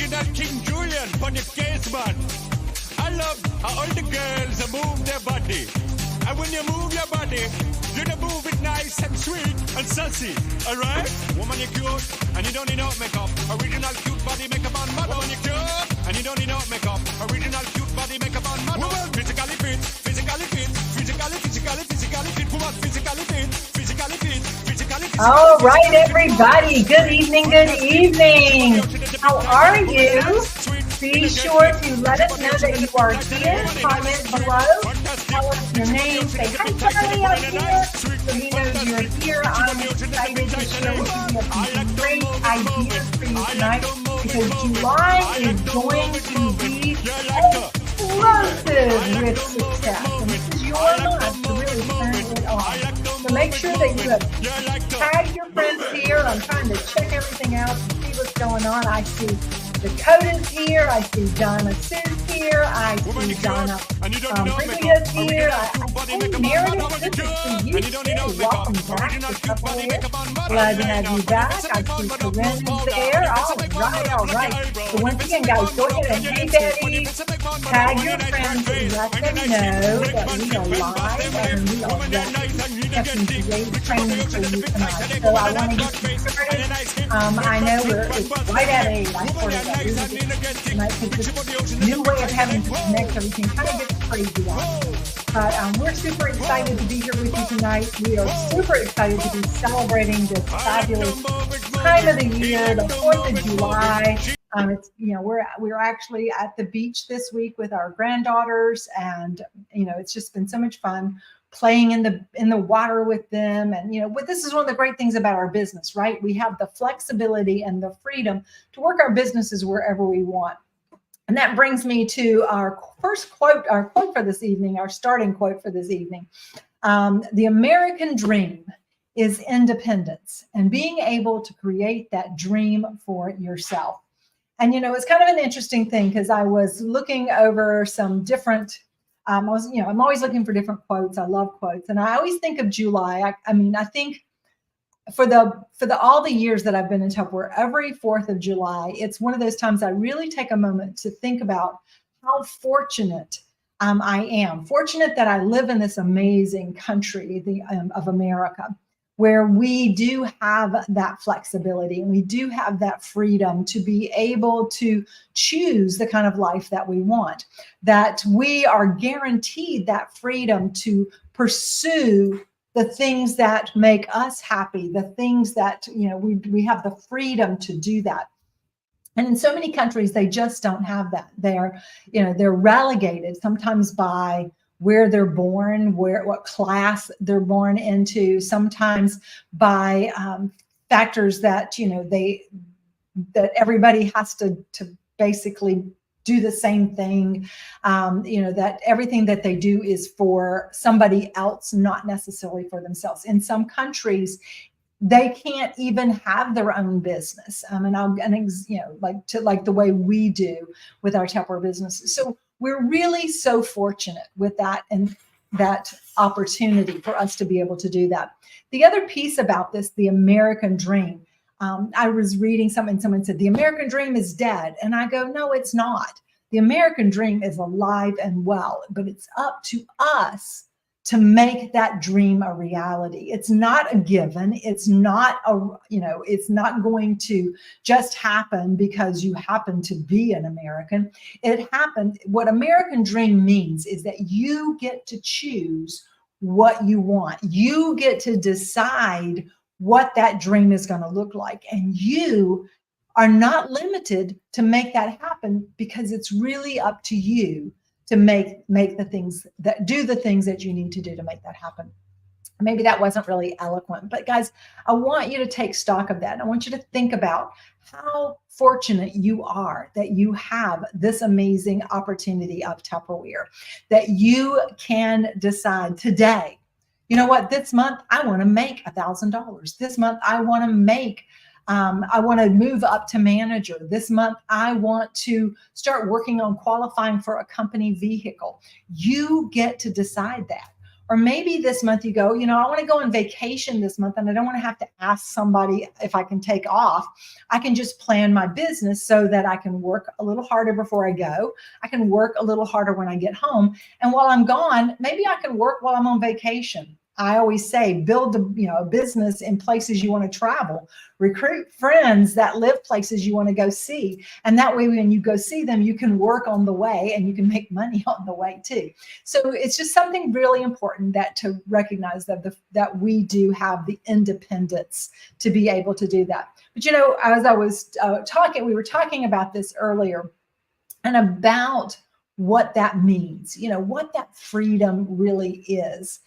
original King Julian on your case, man. I love how all the girls move their body. And when you move your body, you don't move it nice and sweet and sassy. Alright? Woman, you're cute, and you don't need no makeup. Original cute body makeup on model. Woman, you're cute, and you don't need no makeup. Original cute body makeup on model. Woman, physically fit, physically fit, physically fit. Woman, physically fit, physically fit, physically fit. All right, everybody. Good evening, good evening. How are you? Be sure to let us know that you are here. Comment below. Tell us your name. Say, hi, Charlie, I'm here. So we know you're here. I'm excited to share with you some great ideas for you tonight because July is going to be explosive with success. And this is your month to really turn it on. So make sure that you have tagged your friends here. I'm trying to check everything out and see what's going on. I see Dakota's here. I see Donna Sue's here. I see Donna Briglia's here. Hey, Meredith, this is for you too. Welcome back to Tupperware. Glad to have you back. I see Corinne there. All right. So once again, guys, go ahead and hey, Betty, tag your friends and let them know that we are live and we are ready. Have some great training for you tonight. So I want to get you started. I know it's right at 8. I sort of tonight because this new way of having to connect everything kind of gets crazy on. But we're super excited to be here with you tonight. We are super excited to be celebrating this fabulous time of the year, the 4th of July. It's we're actually at the beach this week with our granddaughters, and it's just been so much fun playing in the water with them. And this is one of the great things about our business, right? We have the flexibility and the freedom to work our businesses wherever we want. And that brings me to our first quote, our quote for this evening, our starting quote for this evening. The American dream is independence and being able to create that dream for yourself. And it's kind of an interesting thing because I was looking over some different I'm always looking for different quotes. I love quotes. And I always think of July. I think for all the years that I've been in Tupperware, every 4th of July, it's one of those times I really take a moment to think about how fortunate I am. Fortunate that I live in this amazing country of America, where we do have that flexibility and we do have that freedom to be able to choose the kind of life that we want, that we are guaranteed that freedom to pursue the things that make us happy, the things that, we have the freedom to do that. And in so many countries, they just don't have that. They're relegated sometimes by where they're born, what class they're born into, sometimes by factors that that everybody has to basically do the same thing. That everything that they do is for somebody else, not necessarily for themselves. In some countries, they can't even have their own business. Like the way we do with our Tupperware businesses. So we're really so fortunate with that and that opportunity for us to be able to do that. The other piece about this, the American dream, I was reading something, someone said, the American dream is dead. And I go, no, it's not. The American dream is alive and well, but it's up to us to make that dream a reality. It's not a given. It's not it's not going to just happen because you happen to be an American. It happened. What American dream means is that you get to choose what you want. You get to decide what that dream is going to look like. And you are not limited to make that happen because it's really up to you to make the things that you need to do to make that happen. Maybe that wasn't really eloquent, but guys, I want you to take stock of that. I want you to think about how fortunate you are that you have this amazing opportunity of Tupperware, that you can decide today, this month I want to make $1,000. This month I want to make I want to move up to manager. This month, I want to start working on qualifying for a company vehicle. You get to decide that. Or maybe this month you go, I want to go on vacation this month and I don't want to have to ask somebody if I can take off. I can just plan my business so that I can work a little harder before I go. I can work a little harder when I get home. And while I'm gone, maybe I can work while I'm on vacation. I always say, build a business in places you want to travel, recruit friends that live places you want to go see. And that way, when you go see them, you can work on the way and you can make money on the way too. So it's just something really important that to recognize that we do have the independence to be able to do that. But, as I was we were talking about this earlier and about what that means, what that freedom really is.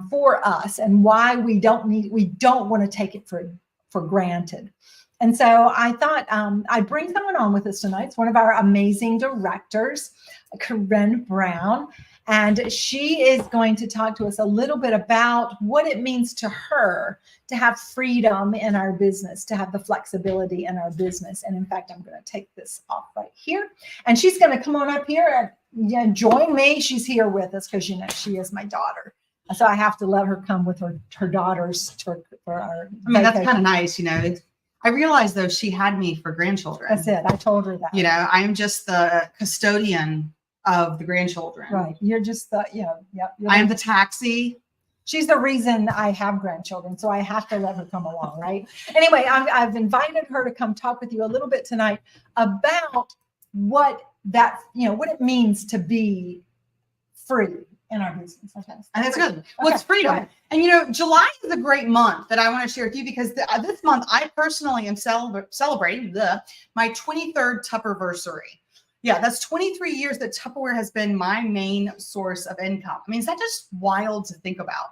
For us and why we don't want to take it for granted. And so I thought I'd bring someone on with us tonight. It's one of our amazing directors, Corinne Brown, and she is going to talk to us a little bit about what it means to her to have freedom in our business, to have the flexibility in our business. And in fact, I'm going to take this off right here, and she's going to come on up here and join me. She's here with us because she is my daughter. So I have to let her come with her daughters for our vacation. That's kind of nice, I realized though she had me for grandchildren. That's it. I told her that. I am just the custodian of the grandchildren. Right. You're just the, I am the taxi. She's the reason I have grandchildren, so I have to let her come along, right? Anyway, I've invited her to come talk with you a little bit tonight about what it means to be free in our business. Okay. And that's good. Well, it's freedom. And July is a great month that I want to share with you because this month I personally am celebrating my 23rd Tupperversary. Yeah, that's 23 years that Tupperware has been my main source of income. Is that just wild to think about?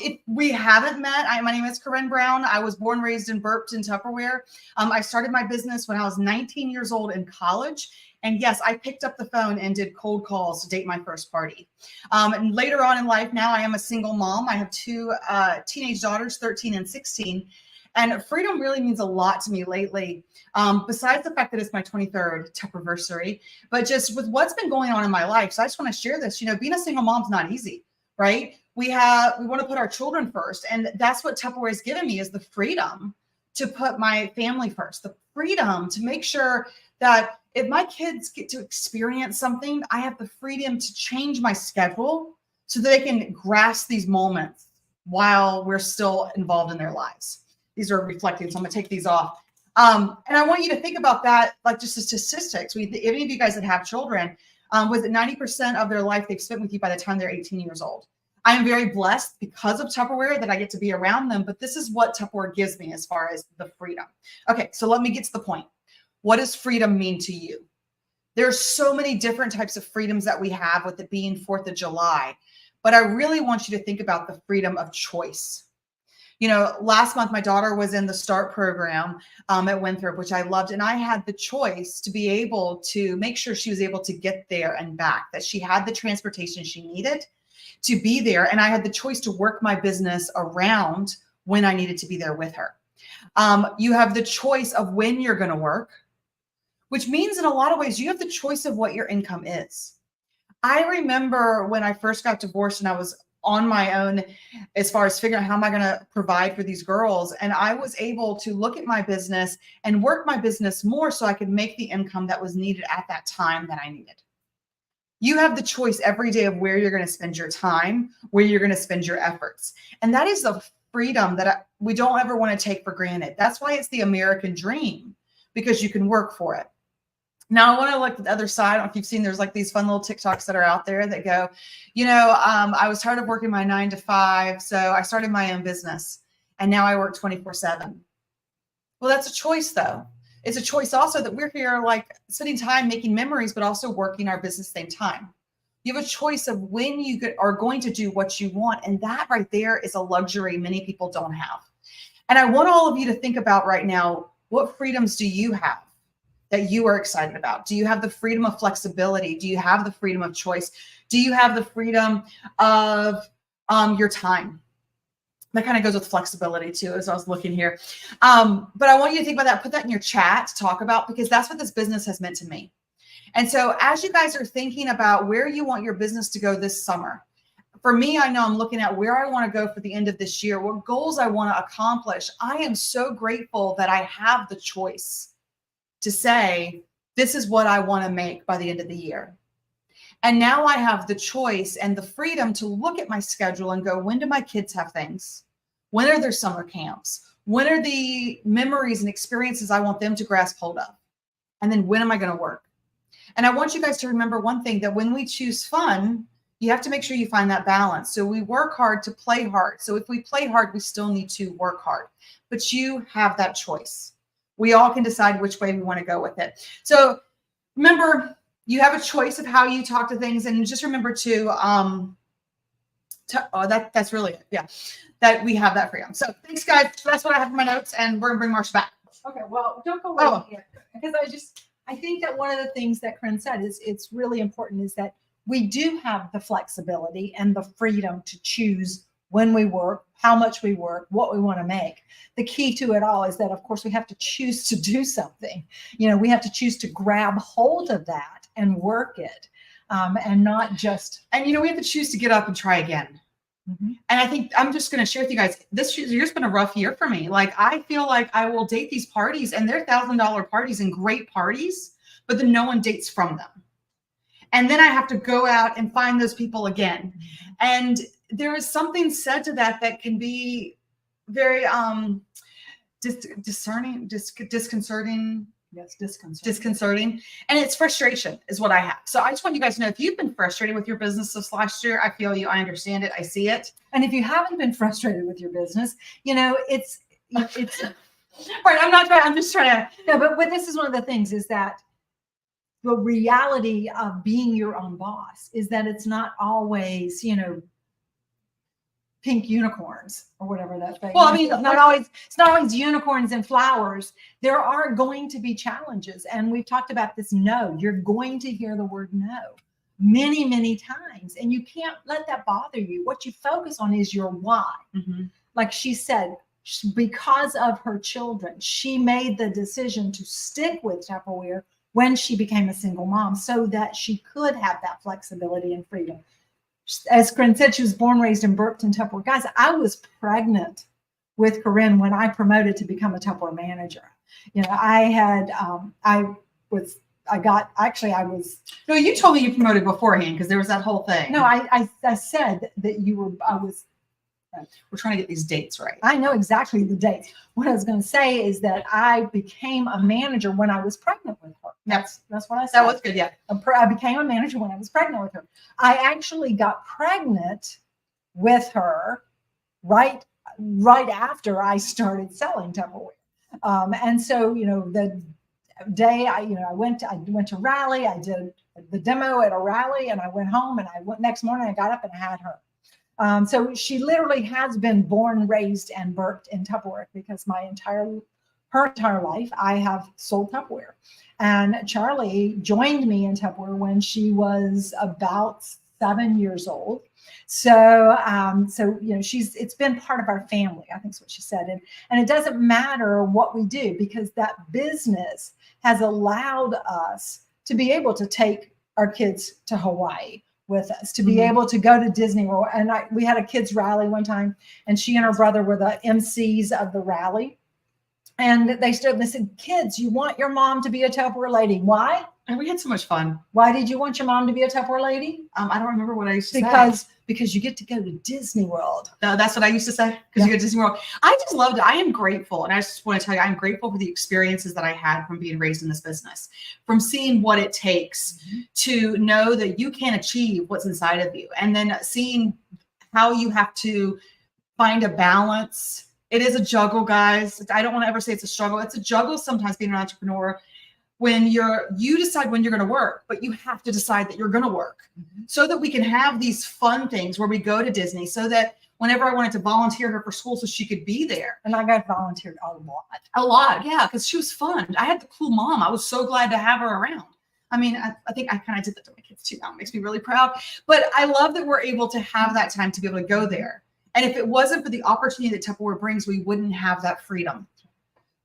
If we haven't met, my name is Corinne Brown. I was born, raised, and burped in Tupperware. I started my business when I was 19 years old in college. And yes, I picked up the phone and did cold calls to date my first party. And later on in life, now I am a single mom. I have two teenage daughters, 13 and 16. And freedom really means a lot to me lately, besides the fact that it's my 23rd Tupperversary, but just with what's been going on in my life. So I just want to share this. Being a single mom is not easy, right? We want to put our children first. And that's what Tupperware has given me, is the freedom to put my family first, the freedom to make sure that if my kids get to experience something, I have the freedom to change my schedule so that they can grasp these moments while we're still involved in their lives. These are reflecting, so I'm going to take these off. And I want you to think about that, like just the statistics. Any of you guys that have children, was it 90% of their life they've spent with you by the time they're 18 years old? I am very blessed because of Tupperware that I get to be around them, but this is what Tupperware gives me as far as the freedom. Okay, so let me get to the point. What does freedom mean to you? There's so many different types of freedoms that we have with it being 4th of July, but I really want you to think about the freedom of choice. Last month, my daughter was in the START program at Winthrop, which I loved. And I had the choice to be able to make sure she was able to get there and back, that she had the transportation she needed to be there. And I had the choice to work my business around when I needed to be there with her. You have the choice of when you're going to work, which means in a lot of ways, you have the choice of what your income is. I remember when I first got divorced and I was on my own as far as figuring out how am I going to provide for these girls. And I was able to look at my business and work my business more so I could make the income that was needed at that time that I needed. You have the choice every day of where you're going to spend your time, where you're going to spend your efforts. And that is the freedom that we don't ever want to take for granted. That's why it's the American dream, because you can work for it. Now, I want to look at the other side. I don't know if you've seen, there's like these fun little TikToks that are out there that go, I was tired of working my 9 to 5, so I started my own business, and now I work 24/7. Well, that's a choice, though. It's a choice also that we're here like spending time making memories, but also working our business at the same time. You have a choice of when you are going to do what you want, and that right there is a luxury many people don't have. And I want all of you to think about right now, what freedoms do you have that you are excited about? Do you have the freedom of flexibility? Do you have the freedom of choice? Do you have the freedom of your time? That kind of goes with flexibility too, as I was looking here. But I want you to think about that, put that in your chat to talk about, because that's what this business has meant to me. And so as you guys are thinking about where you want your business to go this summer, for me, I know I'm looking at where I want to go for the end of this year, what goals I want to accomplish. I am so grateful that I have the choice to say, this is what I want to make by the end of the year. And now I have the choice and the freedom to look at my schedule and go, when do my kids have things? When are their summer camps? When are the memories and experiences I want them to grasp hold of? And then when am I going to work? And I want you guys to remember one thing, that when we choose fun, you have to make sure you find that balance. So we work hard to play hard. So if we play hard, we still need to work hard. But you have that choice. We all can decide which way we want to go with it. So remember, you have a choice of how you talk to things. And just remember that's really it. Yeah, that we have that freedom. So thanks, guys. That's what I have in my notes. And we're going to bring Marsha back. Okay, well, don't go away yet, because I think that one of the things that Corinne said is it's really important is that we do have the flexibility and the freedom to choose when we work, how much we work, what we want to make. The key to it all is that, of course, we have to choose to do something. We have to choose to grab hold of that and work it, and not just. And, we have to choose to get up and try again. Mm-hmm. And I think I'm just going to share with you guys, this year's been a rough year for me. Like, I feel like I will date these parties, and they're $1,000 parties and great parties, but then no one dates from them. And then I have to go out and find those people again. And there is something said to that can be very disconcerting. Yes, disconcerting. Disconcerting. And it's frustration is what I have. So I just want you guys to know, if you've been frustrated with your business this last year, I feel you. I understand it. I see it. And if you haven't been frustrated with your business, it's right. I'm just trying to. No, but this is one of the things is that the reality of being your own boss is that it's not always, pink unicorns or whatever that thing. Well, I mean, it's not always unicorns and flowers. There are going to be challenges. And we've talked about this no. You're going to hear the word no many, many times. And you can't let that bother you. What you focus on is your why. Mm-hmm. Like she said, because of her children, she made the decision to stick with Tupperware when she became a single mom, so that she could have that flexibility and freedom. As Corinne said, she was born, raised, and birthed in Tupperware. Guys, I was pregnant with Corinne when I promoted to become a Tupperware manager. I was. No, you told me you promoted beforehand, because there was that whole thing. No, I said that you were. We're trying to get these dates right. I know exactly the dates. What I was going to say is that I became a manager when I was pregnant with her. That's what I said. That was good. Yeah. I became a manager when I was pregnant with her. I actually got pregnant with her right after I started selling Tupperware. And so, the day I went to rally, I did the demo at a rally, and I went home, and next morning I got up and I had her. So she literally has been born, raised, and birthed in Tupperware, because her entire life I have sold Tupperware. And Charlie joined me in Tupperware when she was about 7 years old. So it's been part of our family, I think is what she said. And it doesn't matter what we do, because that business has allowed us to be able to take our kids to Hawaii with us, to be able to go to Disney World. And we had a kids rally one time, and she and her brother were the MCs of the rally. And they said, kids, you want your mom to be a Tupperware lady. Why? And we had so much fun. Why did you want your mom to be a Tupperware lady? I don't remember what I used to say. Because you get to go to Disney World. That's what I used to say. Because you go to Disney World. I just loved it. I am grateful. And I just want to tell you, I'm grateful for the experiences that I had from being raised in this business, from seeing what it takes to know that you can achieve what's inside of you. And then seeing how you have to find a balance. It is a juggle, guys. I don't want to ever say it's a struggle. It's a juggle sometimes being an entrepreneur, when you decide when you're going to work, but you have to decide that you're going to work so that we can have these fun things where we go to Disney, so that whenever I wanted to volunteer her for school so she could be there. And I got volunteered a lot. Yeah. Because she was fun. I had the cool mom. I was so glad to have her around. I mean, I think I kind of did that to my kids too. Now it makes me really proud, but I love that we're able to have that time to be able to go there. And if it wasn't for the opportunity that Tupperware brings, we wouldn't have that freedom.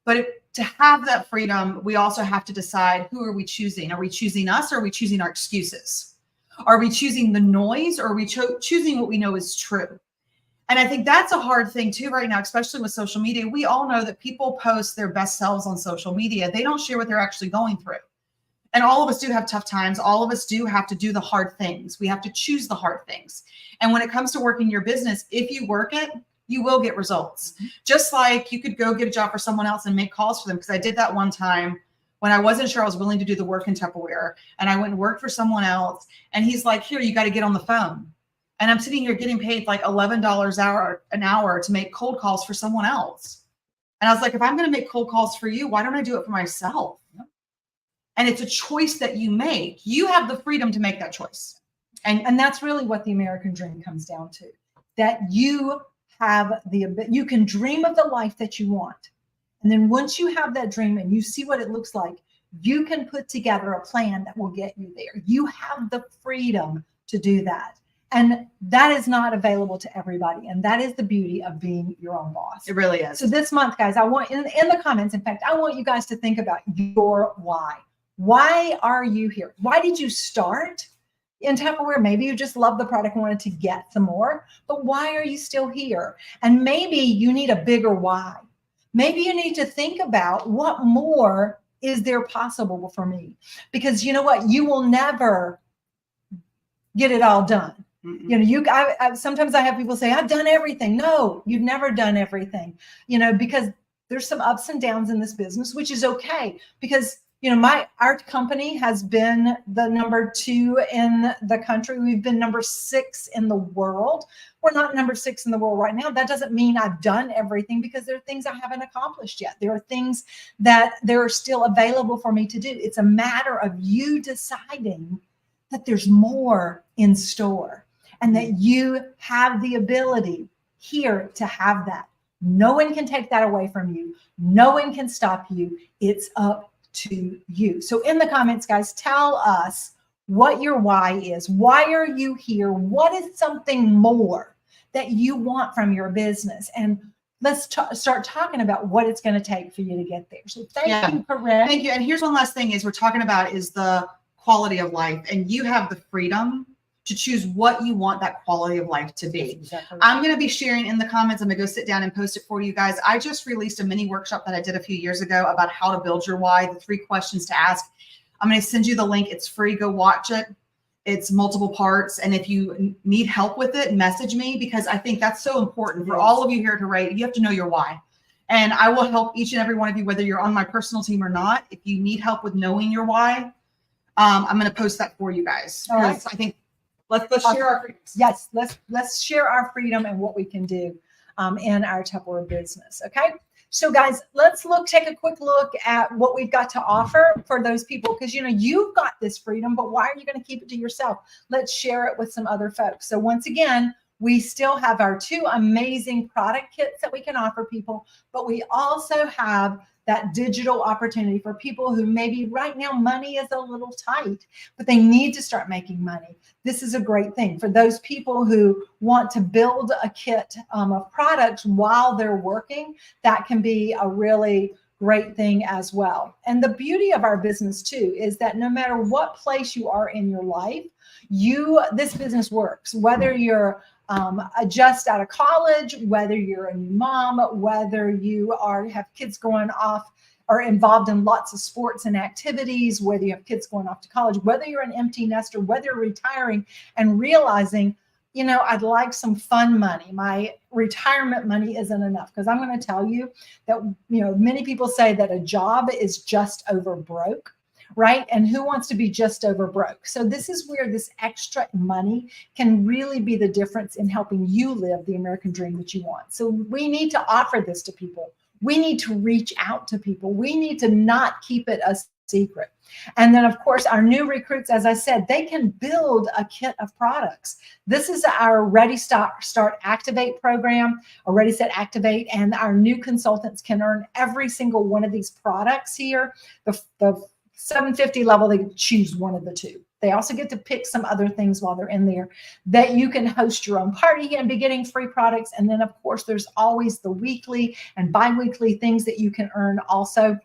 But to have that freedom, we also have to decide, who are we choosing? Are we choosing us, or are we choosing our excuses? Are we choosing the noise, or are we choosing what we know is true? And I think that's a hard thing too right now, especially with social media. We all know that people post their best selves on social media. They don't share what they're actually going through. And all of us do have tough times. All of us do have to do the hard things. We have to choose the hard things. And when it comes to working your business, if you work it, you will get results. Just like you could go get a job for someone else and make calls for them. Because I did that one time when I wasn't sure I was willing to do the work in Tupperware. And I went and worked for someone else. And he's like, here, you got to get on the phone. And I'm sitting here getting paid like $11 an hour to make cold calls for someone else. And I was like, if I'm going to make cold calls for you, why don't I do it for myself? And it's a choice that you make. You have the freedom to make that choice. And that's really what the American dream comes down to, that you can dream of the life that you want. And then once you have that dream and you see what it looks like, you can put together a plan that will get you there. You have the freedom to do that. And that is not available to everybody. And that is the beauty of being your own boss. It really is. So this month, guys, I want in the comments, in fact, I want you guys to think about your why. Why are you here? Why did you start in Tupperware? Maybe you just love the product and wanted to get some more, but why are you still here? And maybe you need a bigger why. Maybe you need to think about what more is there possible for me? Because you know what? You will never get it all done. You know, sometimes I have people say, I've done everything. No, you've never done everything, you know, because there's some ups and downs in this business, which is okay. Because, you know, our company has been the number 2 in the country. We've been number 6 in the world. We're not number 6 in the world right now. That doesn't mean I've done everything, because there are things I haven't accomplished yet. There are things that there are still available for me to do. It's a matter of you deciding that there's more in store. And that you have the ability here to have that. No one can take that away from you. No one can stop you. It's up to you. So in the comments, guys, tell us what your why is. Why are you here? What is something more that you want from your business? And let's start talking about what it's going to take for you to get there. So thank you, Corinne. Thank you. And here's one last thing is we're talking about is the quality of life. And you have the freedom to choose what you want that quality of life to be. Exactly right. I'm going to be sharing in the comments. I'm going to go sit down and post it for you guys. I just released a mini workshop that I did a few years ago about how to build your why, the 3 questions to ask. I'm going to send you the link. It's free. Go watch it. It's multiple parts. And if you need help with it, message me, because I think that's so important for all of you here to write. You have to know your why. And I will help each and every one of you, whether you're on my personal team or not. If you need help with knowing your why, I'm going to post that for you guys. All right. I think let's share our freedoms. Yes, let's share our freedom and what we can do in our Tupperware business. Okay. So guys, let's take a quick look at what we've got to offer for those people, because you know you've got this freedom, but why are you going to keep it to yourself? Let's share it with some other folks. So once again, we still have our 2 amazing product kits that we can offer people, but we also have that digital opportunity for people who maybe right now money is a little tight, but they need to start making money. This is a great thing for those people who want to build a kit of products while they're working. That can be a really great thing as well. And the beauty of our business too is that no matter what place you are in your life, this business works. Whether you're just out of college, whether you're a new mom, whether you have kids going off or involved in lots of sports and activities, whether you have kids going off to college, whether you're an empty nester, whether you're retiring and realizing, you know, I'd like some fun money. My retirement money isn't enough. Because I'm going to tell you that, you know, many people say that a job is just over broke. Right? And who wants to be just over broke? So this is where this extra money can really be the difference in helping you live the American dream that you want. So we need to offer this to people. We need to reach out to people. We need to not keep it a secret. And then, of course, our new recruits, as I said, they can build a kit of products. This is our Ready Start Activate program, or Ready Set Activate, and our new consultants can earn every single one of these products here. The $750 level, they choose one of the 2. They also get to pick some other things while they're in there, that you can host your own party and be getting free products. And then, of course, there's always the weekly and bi-weekly things that you can earn also.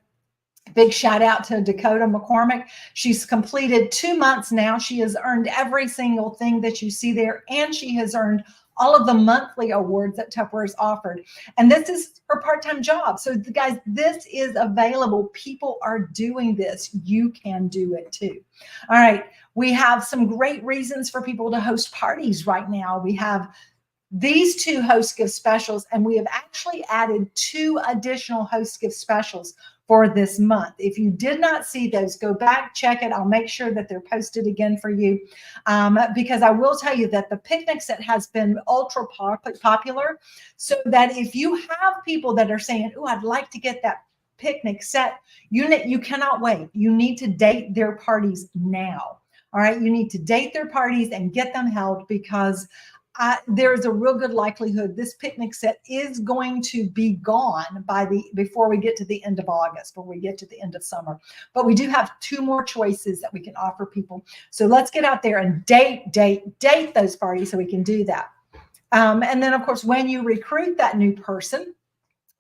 Big shout out to Dakota McCormick. She's completed 2 months now. She has earned every single thing that you see there, and she has earned all of the monthly awards that Tupperware is offered. And this is her part-time job. So guys, this is available. People are doing this. You can do it too. All right. We have some great reasons for people to host parties right now. We have these 2 host gift specials, and we have actually added 2 additional host gift specials for this month. If you did not see those, go back, check it. I'll make sure that they're posted again for you, because I will tell you that the picnic set has been ultra popular, so that if you have people that are saying, oh, I'd like to get that picnic set, you cannot wait. You need to date their parties now. All right. You need to date their parties and get them held, because there's a real good likelihood this picnic set is going to be gone before we get to the end of August, before we get to the end of summer. But we do have 2 more choices that we can offer people. So let's get out there and date those parties so we can do that. And then, of course, when you recruit that new person,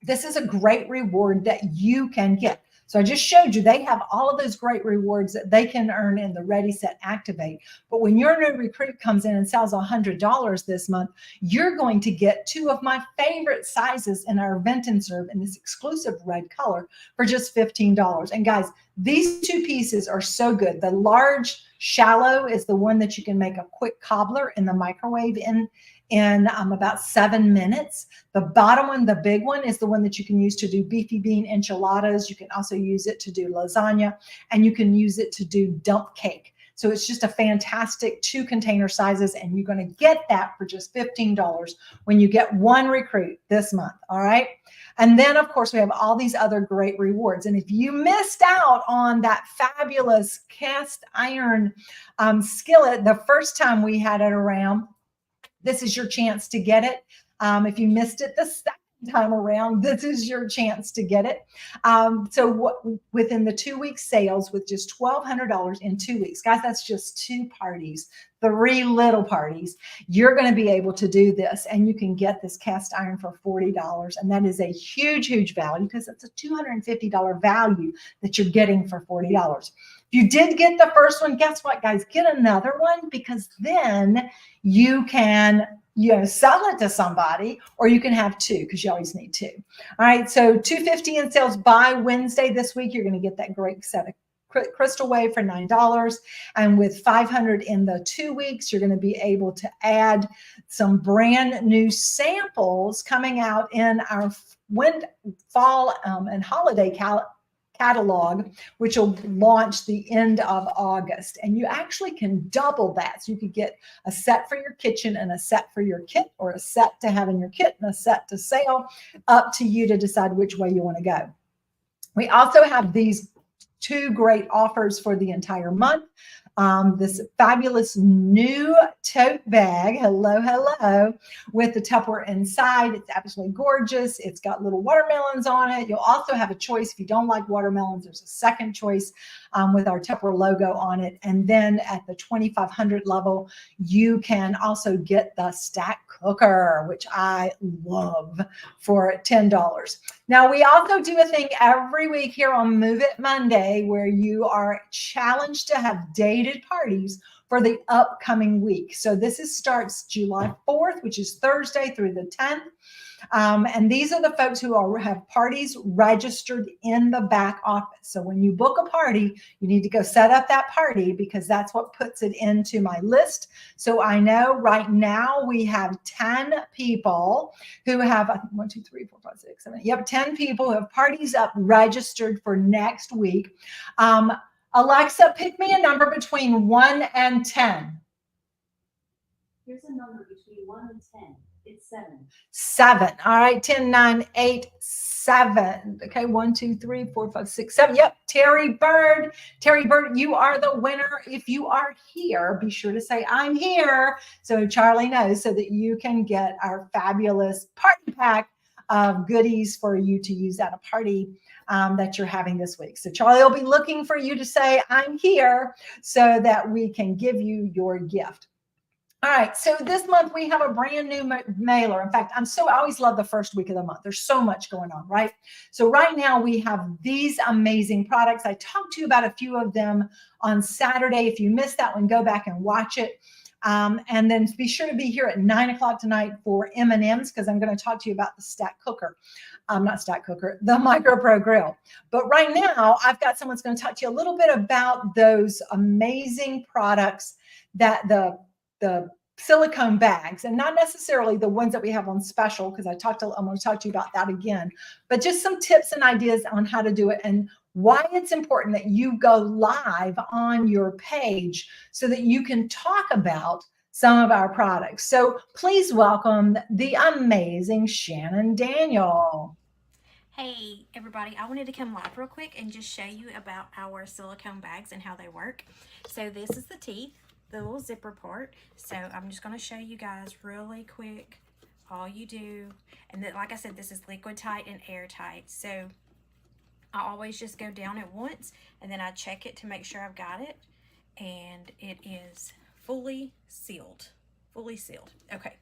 this is a great reward that you can get. So I just showed you they have all of those great rewards that they can earn in the Ready, Set, Activate. But when your new recruit comes in and sells $100 this month, you're going to get 2 of my favorite sizes in our Vent and Serve in this exclusive red color for just $15. And guys, these 2 pieces are so good. The large shallow is the one that you can make a quick cobbler in the microwave in about 7 minutes. The bottom one, the big one, is the one that you can use to do beefy bean enchiladas. You can also use it to do lasagna, and you can use it to do dump cake. So it's just a fantastic 2 container sizes, and you're going to get that for just $15 when you get 1 recruit this month. All right. And then, of course, we have all these other great rewards. And if you missed out on that fabulous cast iron skillet the first time we had it around, this is your chance to get it. If you missed it the second time around, this is your chance to get it. Within the 2-week sales with just $1,200 in 2 weeks, guys, that's just 2 parties, 3 little parties. You're going to be able to do this, and you can get this cast iron for $40. And that is a huge, huge value, because it's a $250 value that you're getting for $40. If you did get the first one, guess what, guys? Get another one, because then you can sell it to somebody, or you can have 2, because you always need 2. All right, so $250 in sales by Wednesday this week. You're going to get that great set of Crystal Wave for $9, and with $500 in the 2 weeks, you're going to be able to add some brand new samples coming out in our fall and holiday catalog, which will launch the end of August. And you actually can double that. So you could get a set for your kitchen and a set for your kit, or a set to have in your kit and a set to sell. Up to you to decide which way you want to go. We also have these 2 great offers for the entire month. This fabulous new tote bag, hello, with the Tupperware inside. It's absolutely gorgeous. It's got little watermelons on it. You'll also have a choice. If you don't like watermelons, there's a second choice with our Tupperware logo on it. And then at the $2,500 level, you can also get the stack cooker, which I love, for $10. Now, we also do a thing every week here on Move It Monday where you are challenged to have dated parties for the upcoming week. So this starts July 4th, which is Thursday, through the 10th. And these are the folks who have parties registered in the back office. So when you book a party, you need to go set up that party, because that's what puts it into my list. So I know right now we have 10 people who have, I think 1, 2, 3, 4, 5, 6, 7. Yep, 10 people who have parties up registered for next week. Alexa, pick me a number between 1 and 10. Here's a number between 1 and 10. It's 7. 7. All right. 10, 9, 8, 7. Okay. 1, 2, 3, 4, 5, 6, 7. Yep. Terry Bird, you are the winner. If you are here, be sure to say I'm here, so Charlie knows, so that you can get our fabulous party pack of goodies for you to use at a party that you're having this week. So Charlie will be looking for you to say I'm here, so that we can give you your gift. All right, so this month we have a brand new mailer. In fact, I always love the first week of the month. There's so much going on, right? So right now we have these amazing products. I talked to you about a few of them on Saturday. If you missed that one, go back and watch it. And then be sure to be here at 9 o'clock tonight for M&Ms, because I'm going to talk to you about the Stack Cooker. Not Stack Cooker, the MicroPro Grill. But right now, I've got someone's going to talk to you a little bit about those amazing products that the silicone bags, and not necessarily the ones that we have on special, because I'm going to talk to you about that again, but just some tips and ideas on how to do it and why it's important that you go live on your page so that you can talk about some of our products. So please welcome the amazing Shannon Daniel. Hey everybody, I wanted to come live real quick and just show you about our silicone bags and how they work. So this is the teeth, the little zipper part. So I'm just going to show you guys really quick all you do. And then, like I said, this is liquid tight and airtight. So I always just go down it once and then I check it to make sure I've got it. And it is fully sealed. Fully sealed. Okay,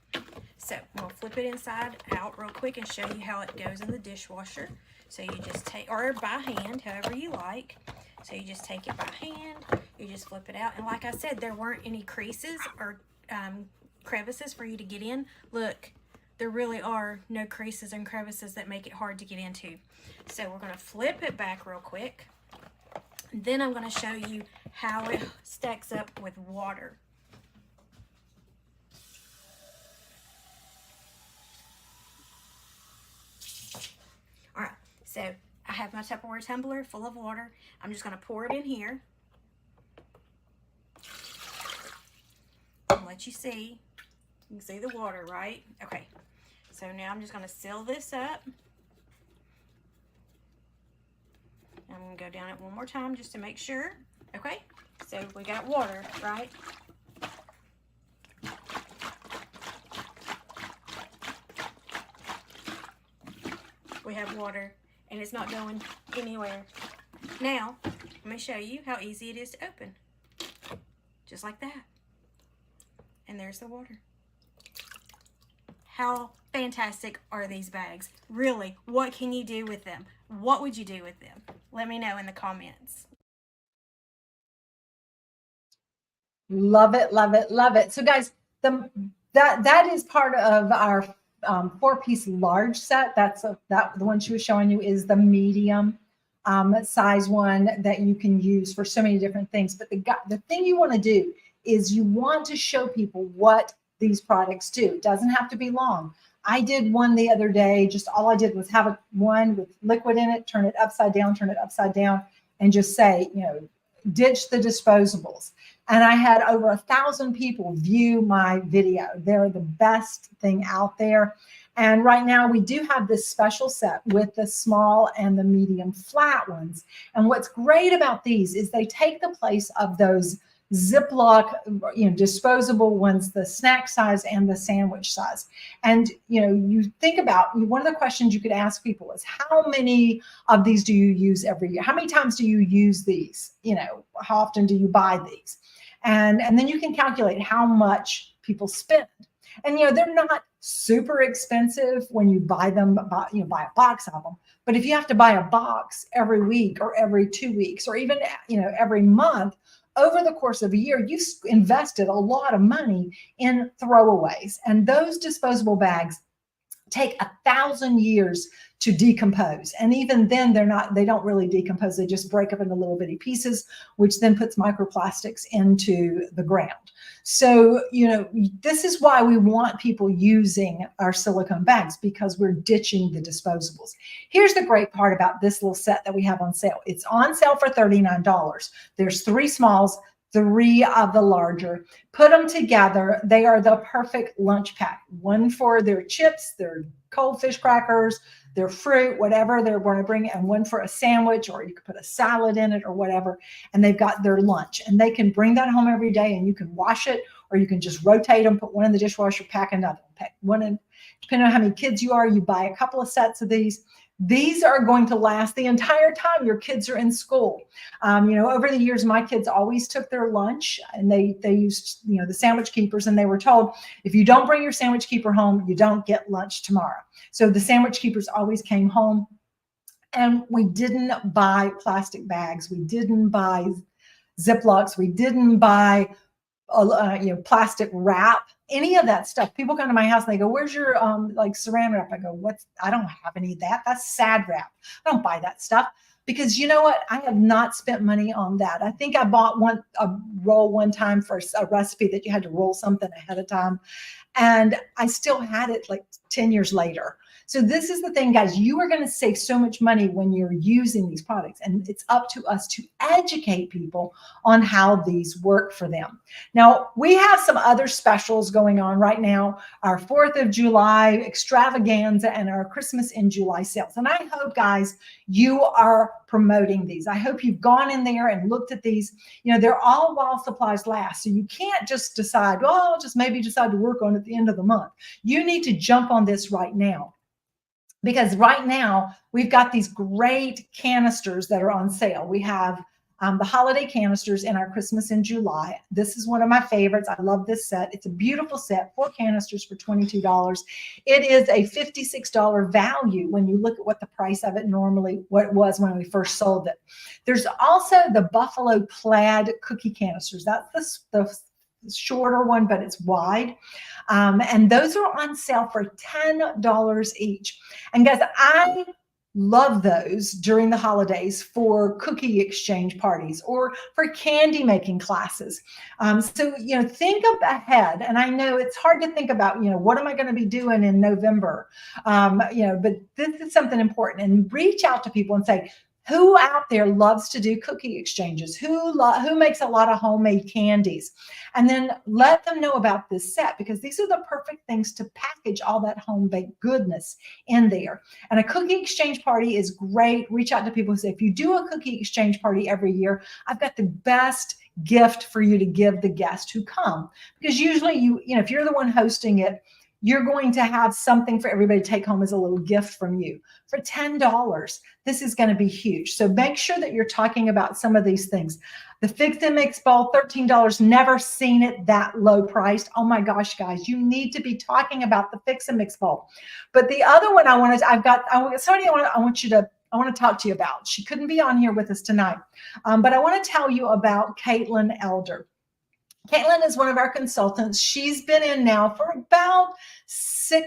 so I'm going to flip it inside out real quick and show you how it goes in the dishwasher. So you just take, or by hand, however you like. So you just take it by hand, you just flip it out. And like I said, there weren't any creases or crevices for you to get in. Look, there really are no creases and crevices that make it hard to get into. So we're going to flip it back real quick. Then I'm going to show you how it stacks up with water. All right, so I have my Tupperware tumbler full of water. I'm just going to pour it in here. I'll let you see. You can see the water, right? Okay, so now I'm just going to seal this up. I'm going to go down it one more time just to make sure. Okay, so we got water, right? We have water and it's not going anywhere. Now, let me show you how easy it is to open. Just like that. And there's the water. How fantastic are these bags? Really, what can you do with them? What would you do with them? Let me know in the comments. Love it, love it, love it. So guys, that is part of our 4-piece large set. The one she was showing you is the medium size one that you can use for so many different things. But the thing you want to do is you want to show people what these products do. It doesn't have to be long. I did one the other day. Just all I did was have one with liquid in it, turn it upside down, and just say, ditch the disposables. And I had over 1,000 people view my video. They're the best thing out there. And right now we do have this special set with the small and the medium flat ones. And what's great about these is they take the place of those Ziploc, disposable ones, the snack size and the sandwich size. And, you think about, one of the questions you could ask people is, how many of these do you use every year? How many times do you use these? How often do you buy these? And then you can calculate how much people spend. And, they're not super expensive when you buy them, buy a box of them. But if you have to buy a box every week or every 2 weeks or even, every month, over the course of a year, you invested a lot of money in throwaways. And those disposable bags take 1,000 years to decompose. And even then they don't really decompose. They just break up into little bitty pieces, which then puts microplastics into the ground. So, this is why we want people using our silicone bags, because we're ditching the disposables. Here's the great part about this little set that we have on sale. It's on sale for $39. There's 3 smalls, 3 of the larger. Put them together. They are the perfect lunch pack. One for their chips, their cold fish crackers, their fruit, whatever they're going to bring, and one for a sandwich, or you could put a salad in it or whatever. And they've got their lunch, and they can bring that home every day, and you can wash it, or you can just rotate them, put one in the dishwasher, pack another, pack one in. Depending on how many kids you are, you buy a couple of sets of these. These are going to last the entire time your kids are in school. Over the years, my kids always took their lunch, and they used, the sandwich keepers, and they were told, if you don't bring your sandwich keeper home, you don't get lunch tomorrow. So the sandwich keepers always came home, and we didn't buy plastic bags. We didn't buy Ziplocs. We didn't buy plastic wrap, any of that stuff. People come to my house and they go, where's your saran wrap? I go, I don't have any of that. That's sad wrap. I don't buy that stuff, because you know what? I have not spent money on that. I think I bought a roll one time for a recipe that you had to roll something ahead of time. And I still had it like 10 years later. So this is the thing, guys, you are going to save so much money when you're using these products, and it's up to us to educate people on how these work for them. Now, we have some other specials going on right now, our 4th of July extravaganza and our Christmas in July sales. And I hope, guys, you are promoting these. I hope you've gone in there and looked at these. They're all while supplies last. So you can't just decide, well, I'll just maybe decide to work on it at the end of the month. You need to jump on this right now. Because right now, we've got these great canisters that are on sale. We have the holiday canisters in our Christmas in July. This is one of my favorites. I love this set. It's a beautiful set, 4 canisters for $22. It is a $56 value when you look at what the price of it normally, what it was when we first sold it. There's also the Buffalo Plaid cookie canisters. That's the shorter one, but it's wide. And those are on sale for $10 each. And guys, I love those during the holidays for cookie exchange parties or for candy making classes. So, think up ahead. And I know it's hard to think about, what am I going to be doing in November? But this is something important, and reach out to people and say, who out there loves to do cookie exchanges? Who makes a lot of homemade candies? And then let them know about this set, because these are the perfect things to package all that home-baked goodness in there. And a cookie exchange party is great. Reach out to people and say, if you do a cookie exchange party every year, I've got the best gift for you to give the guests who come. Because usually if you're the one hosting it, you're going to have something for everybody to take home as a little gift from you. For $10, this is going to be huge. So make sure that you're talking about some of these things. The Fix and Mix Bowl, $13, never seen it that low priced. Oh my gosh, guys, you need to be talking about the Fix and Mix Bowl. But the other one I want to talk to you about. She couldn't be on here with us tonight, but I want to tell you about Caitlin Elder. Caitlin is one of our consultants. She's been in now for about a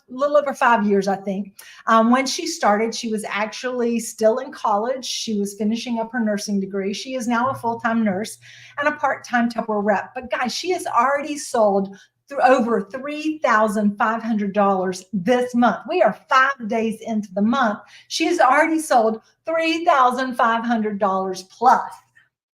little over 5 years, I think. When she started, she was actually still in college. She was finishing up her nursing degree. She is now a full-time nurse and a part-time Tupperware rep. But guys, she has already sold over $3,500 this month. We are 5 days into the month. She has already sold $3,500 plus.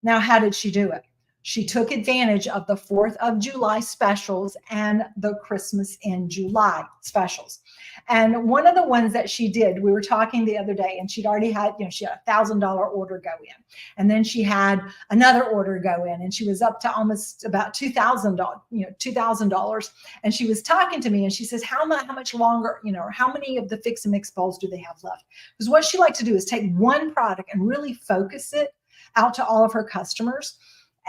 Now, how did she do it? She took advantage of the 4th of July specials and the Christmas in July specials. And one of the ones that she did, we were talking the other day, and she'd already had, she had a $1,000 order go in. And then she had another order go in, and she was up to almost about $2,000. And she was talking to me, and she says, how much longer, or how many of the Fix and Mix bowls do they have left? Because what she likes to do is take one product and really focus it out to all of her customers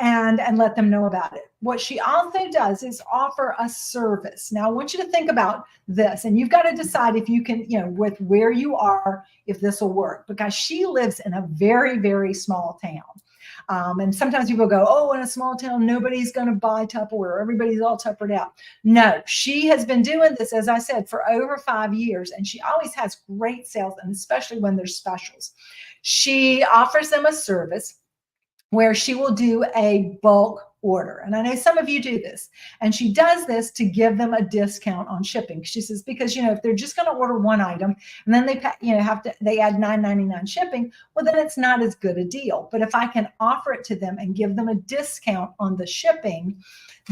and let them know about it. What she also does is offer a service. Now, I want you to think about this, and you've got to decide if you can, with where you are, if this will work, because she lives in a very, very small town. And sometimes people go, oh, in a small town, nobody's going to buy Tupperware. Everybody's all Tuppered out. No, she has been doing this, as I said, for over 5 years, and she always has great sales, and especially when there's specials. She offers them a service where she will do a bulk order. And I know some of you do this. And she does this to give them a discount on shipping. She says, because, if they're just going to order one item and then they add $9.99 shipping, well, then it's not as good a deal. But if I can offer it to them and give them a discount on the shipping,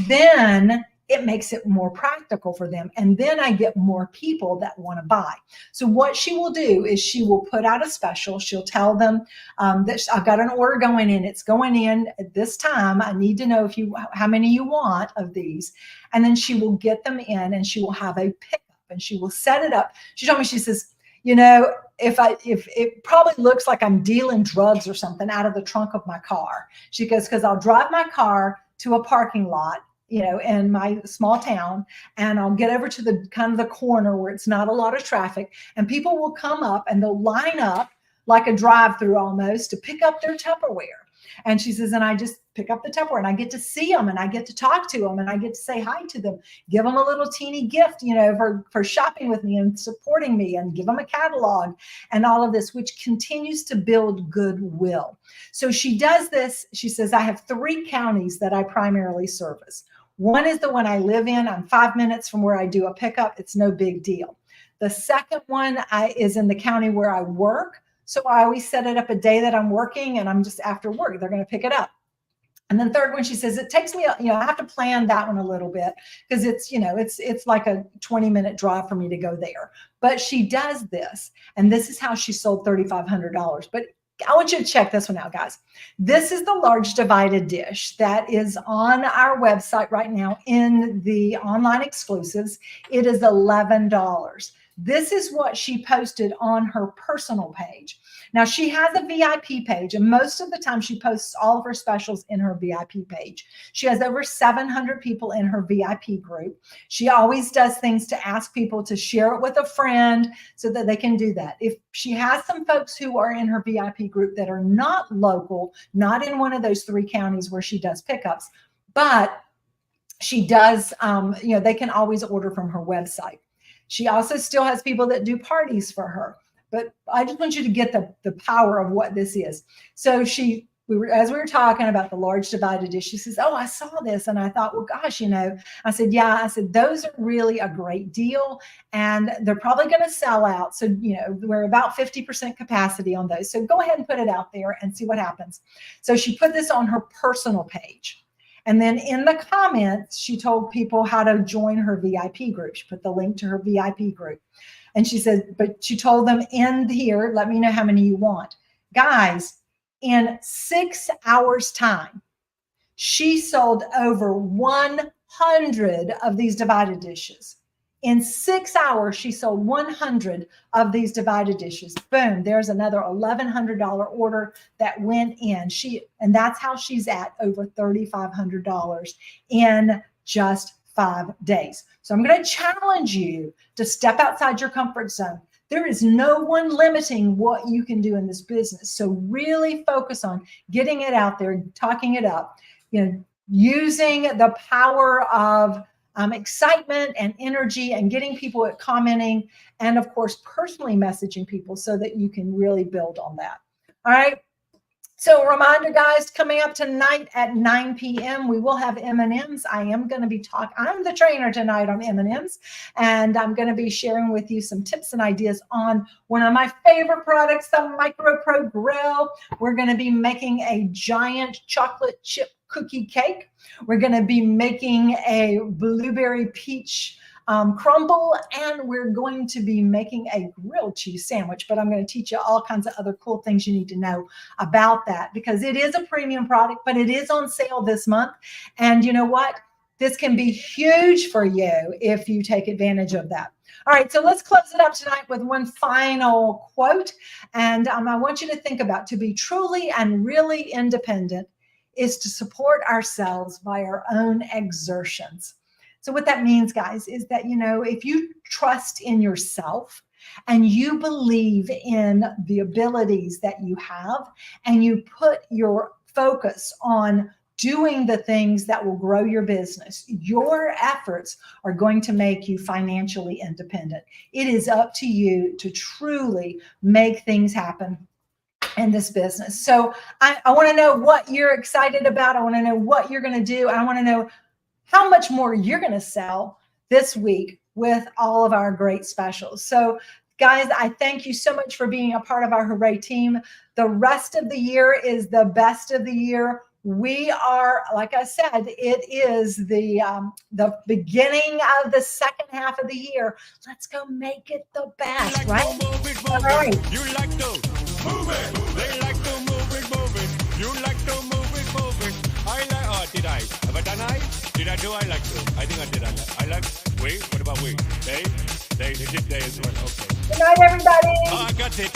then it makes it more practical for them. And then I get more people that want to buy. So what she will do is she will put out a special. She'll tell them that I've got an order going in. It's going in at this time. I need to know how many you want of these. And then she will get them in, and she will have a pickup, and she will set it up. She told me, she says, you know, if it probably looks like I'm dealing drugs or something out of the trunk of my car. She goes, because I'll drive my car to a parking lot, you know, in my small town, and I'll get over to the kind of the corner where it's not a lot of traffic, and people will come up and they'll line up like a drive-through almost to pick up their Tupperware. And she says, and I just pick up the Tupperware and I get to see them and I get to talk to them and I get to say hi to them, give them a little teeny gift, you know, for shopping with me and supporting me, and give them a catalog and all of this, which continues to build goodwill. So she does this. She says, I have 3 counties that I primarily service. One is the one I live in. I'm 5 minutes from where I do a pickup. It's no big deal. The second one is in the county where I work. So I always set it up a day that I'm working and I'm just after work, they're going to pick it up. And then third one, she says, it takes me, you know, I have to plan that one a little bit because it's, you know, it's like a 20-minute drive for me to go there. But she does this, and this is how she sold $3,500. But I want you to check this one out, guys. This is the large divided dish that is on our website right now in the online exclusives. It is $11. This is what she posted on her personal page. Now, she has a VIP page, and most of the time she posts all of her specials in her VIP page. She has over 700 people in her VIP group. She always does things to ask people to share it with a friend so that they can do that. If she has some folks who are in her VIP group that are not local, not in one of those 3 counties where she does pickups, but she does, you know, they can always order from her website. She also still has people that do parties for her. But I just want you to get the power of what this is. So as we were talking about the large divided dish, she says, oh, I saw this. And I thought, well, gosh, you know, I said, yeah, I said, those are really a great deal. And they're probably going to sell out. So, you know, we're about 50% capacity on those. So go ahead and put it out there and see what happens. So she put this on her personal page. And then in the comments, she told people how to join her VIP group. She put the link to her VIP group. And she said, but she told them in here, let me know how many you want. Guys, in 6 hours time, she sold over 100 of these divided dishes. In 6 hours, she sold 100 of these divided dishes. Boom, there's another $1,100 order that went in. And that's how she's at over $3,500 in just 5 days. So I'm going to challenge you to step outside your comfort zone. There is no one limiting what you can do in this business. So really focus on getting it out there, talking it up, you know, using the power of excitement and energy and getting people commenting, and of course, personally messaging people so that you can really build on that. All right. So a reminder, guys, coming up tonight at 9 p.m., we will have M&Ms. I am going to be I'm the trainer tonight on M&Ms, and I'm going to be sharing with you some tips and ideas on one of my favorite products, the MicroPro Grill. We're going to be making a giant chocolate chip cookie cake. We're going to be making a blueberry peach crumble, and we're going to be making a grilled cheese sandwich. But I'm going to teach you all kinds of other cool things you need to know about that, because it is a premium product, but it is on sale this month. And you know what? This can be huge for you if you take advantage of that. All right, so let's close it up tonight with one final quote. And I want you to think about, to be truly and really independent is to support ourselves by our own exertions. So what that means, guys, is that, you know, if you trust in yourself and you believe in the abilities that you have, and you put your focus on doing the things that will grow your business, your efforts are going to make you financially independent. It is up to you to truly make things happen in this business. So I want to know what you're excited about. I want to know what you're going to do. I want to know how much more you're going to sell this week with all of our great specials. So guys, I thank you so much for being a part of our Hooray team. The rest of the year is the best of the year. We are, like I said, it is the beginning of the second half of the year. Let's go make it the best, right? All right. You like to move it. They like to move it. You like to move it. I like. Oh, did I? Have I done I? Did I do? I like to. I think I did. I like. We. What about we? They did they as well. Okay. Good night, everybody. I got it.